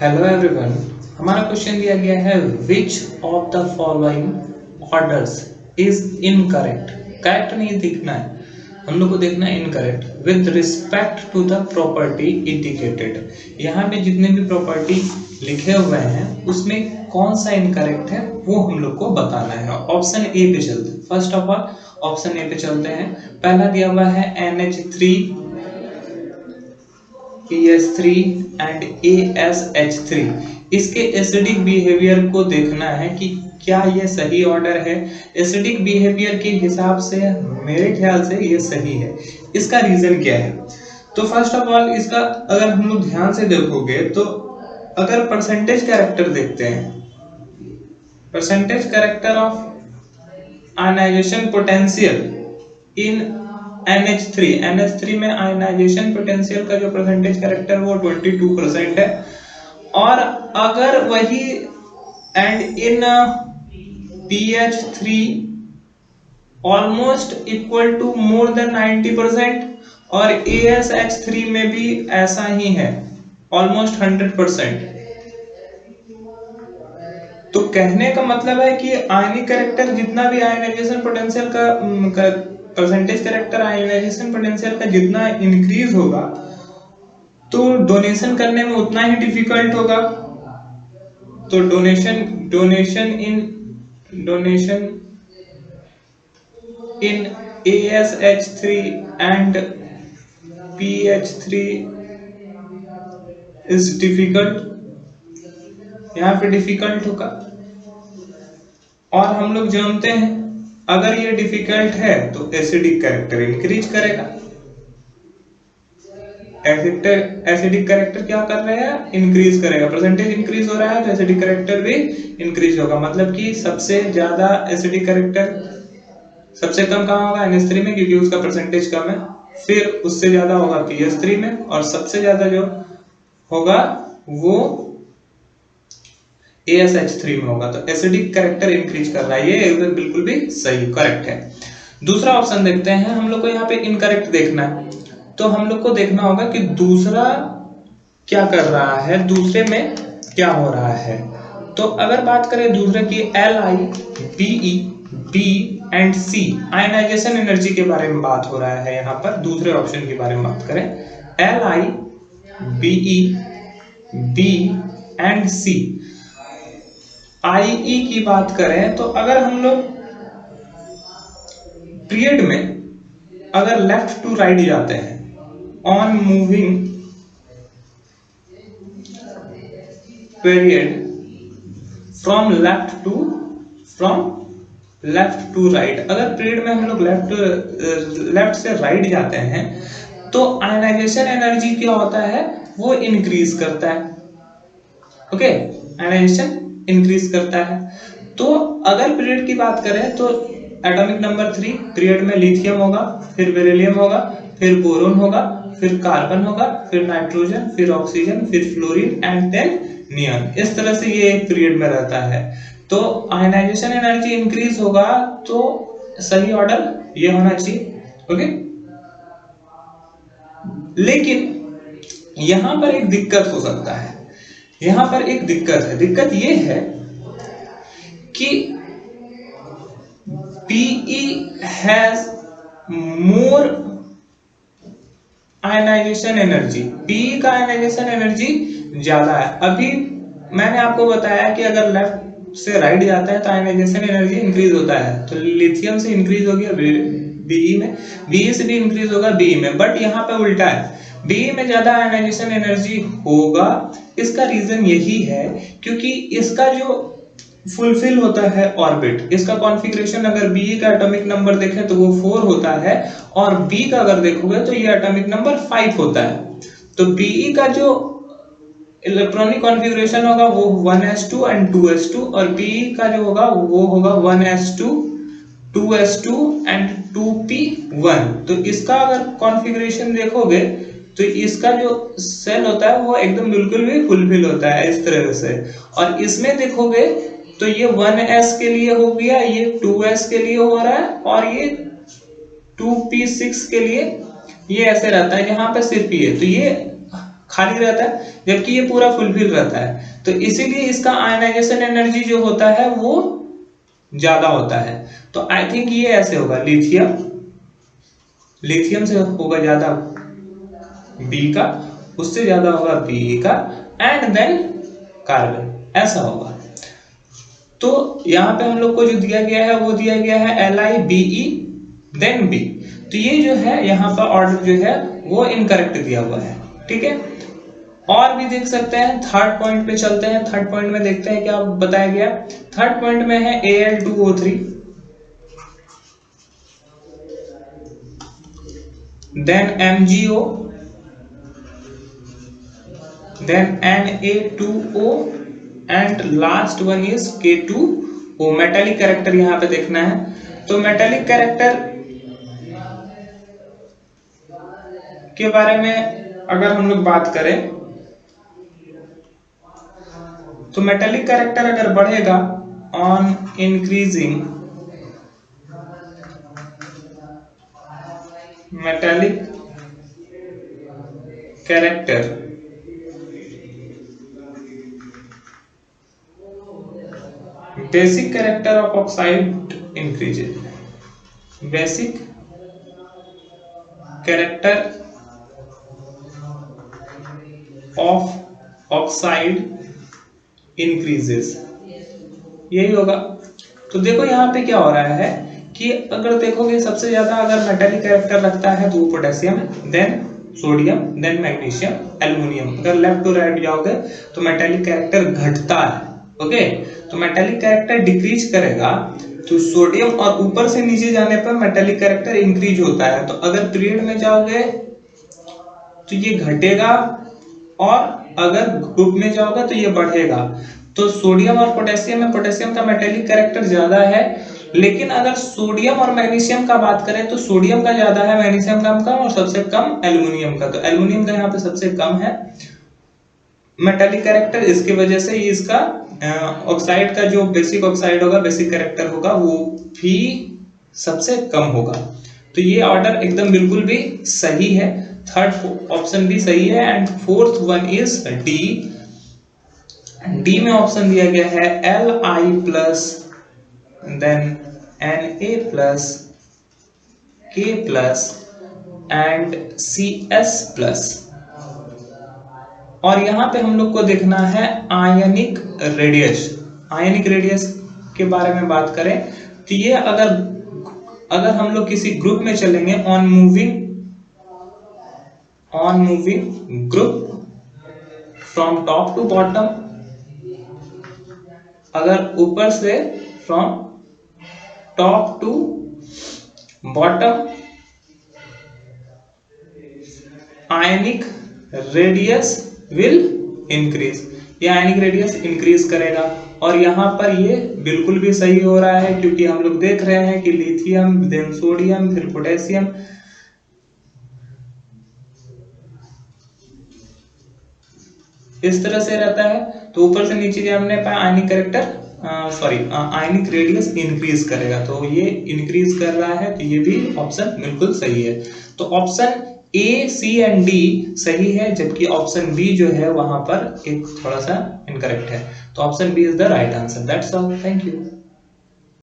Hello everyone. हमारा question दिया गया है which of the following orders is incorrect. Correct नहीं दिखना है, हम लोग को देखना है incorrect with respect to the property indicated. यहाँ पे जितने भी प्रॉपर्टी लिखे हुए हैं उसमें कौन सा इनकरेक्ट है वो हम लोग को बताना है। ऑप्शन ए पे चलते हैं। First of all option A पे चलते हैं। पहला दिया हुआ है NH3 PS3 एंड ASH3। इसके एसिडिक बिहेवियर को देखना है कि क्या ये सही ऑर्डर है। एसिडिक बिहेवियर के हिसाब से मेरे ख्याल से ये सही है। इसका रीजन क्या है? तो फर्स्ट ऑफ ऑल इसका अगर हम लोग ध्यान से देखोगे तो अगर परसेंटेज कैरेक्टर देखते हैं, percentage character of ionization potential in NH3 में आयनाइजेशन पोटेंशियल का जो परसेंटेज कैरेक्टर वो 22% है। और अगर वही and in PH3 almost equal to more than 90% और ASH3 में भी ऐसा ही है ऑलमोस्ट 100%। तो कहने का मतलब है कि आयनिक कैरेक्टर जितना भी आयनाइजेशन पोटेंशियल का परसेंटेज कैरेक्टर आयनाइजेशन पोटेंशियल का जितना इंक्रीज होगा तो डोनेशन करने में उतना ही डिफिकल्ट होगा। तो donation in ASH3 and PH3 is difficult, यहाँ पे डिफिकल्ट होगा। और हम लोग जानते हैं अगर ये डिफिकल्ट है तो एसिडिक कैरेक्टर इंक्रीज करेगा। एसिडिक कैरेक्टर क्या कर रहे हैं? इंक्रीज करेगा। परसेंटेज इंक्रीज हो रहा है तो एसिडिक कैरेक्टर भी इंक्रीज होगा। मतलब कि सबसे ज्यादा एसिडिक कैरेक्टर सबसे कम कहाँ होगा? NH3 में, क्योंकि उसका परसेंटेज कम है। फिर उससे ज्यादा होगा PS3 में और सबसे ज्यादा जो होगा वो ASH3 में होगा। तो एसिडिक कैरेक्टर इंक्रीज कर रहा है, ये बिल्कुल भी सही करेक्ट है। दूसरा ऑप्शन देखते हैं। हम लोग को यहाँ पे इनकरेक्ट देखना है तो हम लोग को देखना होगा कि दूसरा क्या कर रहा है, दूसरे में क्या हो रहा है। तो अगर बात करें दूसरे की Li, Be, B and C ionization energy के बारे में बात हो रहा है। यहाँ पर दूसरे ऑप्शन के बारे में बात करें Li, Be, B and C। IE की बात करें तो अगर हम लोग पीरियड में अगर लेफ्ट टू राइट जाते हैं on moving period from left to right, अगर पीरियड में हम लोग लेफ्ट से राइट जाते हैं तो आयनाइजेशन एनर्जी क्या होता है? वो इंक्रीज करता है। ओके, आयनाइजेशन इंक्रीज करता है। तो अगर पीरियड की बात करें तो एटॉमिक नंबर 3 पीरियड में लिथियम होगा, फिर बेरिलियम होगा, फिर बोरोन होगा, फिर कार्बन होगा, फिर नाइट्रोजन, फिर ऑक्सीजन, फिर फ्लोरीन एंड देन नियॉन। इस तरह से ये एक पीरियड में रहता है। तो आयनाइजेशन एनर्जी इंक्रीज होगा तो सही ऑर्डर ये होना चाहिए। ओके, लेकिन यहां पर एक दिक्कत हो सकता है। यहां पर एक दिक्कत है। दिक्कत ये है कि Pe has more ionization energy. Pe का आयनाइजेशन एनर्जी ज्यादा है। अभी मैंने आपको बताया कि अगर लेफ्ट से राइट जाता है तो आयनाइजेशन एनर्जी इंक्रीज होता है। तो लिथियम से इंक्रीज हो गया Be में, Be से भी इंक्रीज होगा Be में। बट यहाँ पे उल्टा है, Be में ज्यादा आयनाइजेशन एनर्जी होगा। इसका रीजन यही है क्योंकि इसका जो फुलफिल होता है ऑर्बिट, इसका कॉन्फ़िगरेशन अगर Be का एटॉमिक नंबर देखें तो वो 4 होता है और B का अगर देखोगे तो ये एटॉमिक नंबर 5 होता है। तो Be का जो इलेक्ट्रॉनिक कॉन्फ़िगरेशन होगा वो 1s2 एंड 2s2 और Be का जो होगा वो होगा 1s2 2s2 एंड 2p1। तो इसका अगर कॉन्फ़िगरेशन देखोगे तो इसका जो सेल होता है वो एकदम बिल्कुल भी फुलफिल होता है इस तरह से। और इसमें देखोगे तो ये 1s के लिए हो गया, ये 2s के लिए हो रहा है और ये 2p6 के लिए ये ऐसे रहता है। यहाँ पे सिर्फ ये, तो ये खाली रहता है, जबकि ये पूरा फुलफिल रहता है। तो इसीलिए इसका आयनाइजेशन एनर्जी जो होता है वो ज्यादा होता है। तो आई थिंक ये ऐसे होगा, लिथियम से होगा ज्यादा बी का, उससे ज्यादा होगा बी का, एंड देन कार्बन, ऐसा होगा। तो यहाँ पे हम लोग को जो दिया गया है वो दिया गया है LiBe देन बी। तो ये जो है यहाँ पर ऑर्डर जो है वो इनकरेक्ट दिया हुआ है, ठीक है। और भी देख सकते हैं, थर्ड पॉइंट पे चलते हैं। थर्ड पॉइंट में देखते हैं क्या बताया गया। थर्ड पॉइंट में है Al2O3 then MgO then Na2O and last one is K2O। Metallic character यहाँ पे देखना है। तो मेटालिक कैरेक्टर के बारे में अगर हम लोग बात करें तो मेटालिक कैरेक्टर अगर बढ़ेगा on increasing metallic character basic character of oxide increases, basic character of oxide increases, यही होगा। तो देखो यहाँ पे क्या हो रहा है कि अगर देखोगे सबसे ज्यादा अगर मेटालिक कैरेक्टर रखता है तो वो potassium, then sodium, then magnesium, aluminium. अगर लेफ्ट टू राइट जाओगे तो मेटालिक कैरेक्टर घटता है, ओके। तो मेटालिक कैरेक्टर डिक्रीज करेगा तो सोडियम, और ऊपर से नीचे जाने पर मेटालिक कैरेक्टर इंक्रीज होता है। तो अगर पीरियड में जाओगे तो ये घटेगा, और अगर ग्रुप में जाओगे तो ये बढ़ेगा। तो सोडियम और पोटेशियम में पोटेशियम का मेटालिक कैरेक्टर ज्यादा है, लेकिन अगर सोडियम और मैग्नीशियम का बात करें तो सोडियम का ज्यादा है, मैग्नीशियम का कम, और सबसे कम एल्युमिनियम का। तो एल्युमिनियम का यहाँ पे सबसे कम है मेटालिक कैरेक्टर, इसकी वजह से इसका ऑक्साइड का जो बेसिक ऑक्साइड होगा, बेसिक कैरेक्टर होगा, वो भी सबसे कम होगा। तो ये ऑर्डर एकदम बिल्कुल भी सही है, थर्ड ऑप्शन भी सही है। And fourth one is D. D में ऑप्शन दिया गया है Li plus then Na plus K plus and CS plus. और यहाँ पे हम लोग को देखना है आयनिक रेडियस। आयनिक रेडियस के बारे में बात करें तो ये अगर हम लोग किसी ग्रुप में चलेंगे, on moving group from top to bottom, अगर ऊपर से from top to bottom, ionic radius will increase, ये आयनिक रेडियस इंक्रीज करेगा। और यहाँ पर ये बिल्कुल भी सही हो रहा है, क्योंकि हम लोग देख रहे हैं कि लिथियम, देन सोडियम, फिर पोटेशियम, इस तरह से रहता है। तो ऊपर से नीचे जाने पर आयनिक कैरेक्टर आयनिक रेडियस इंक्रीज करेगा। तो ये इंक्रीज कर रहा है, तो ये भी ऑप्शन बिल्कुल सही है। तो option A, C and D सही है, जबकि ऑप्शन B जो है वहां पर एक थोड़ा सा इनकरेक्ट है। तो option B is the right answer. That's all, thank you.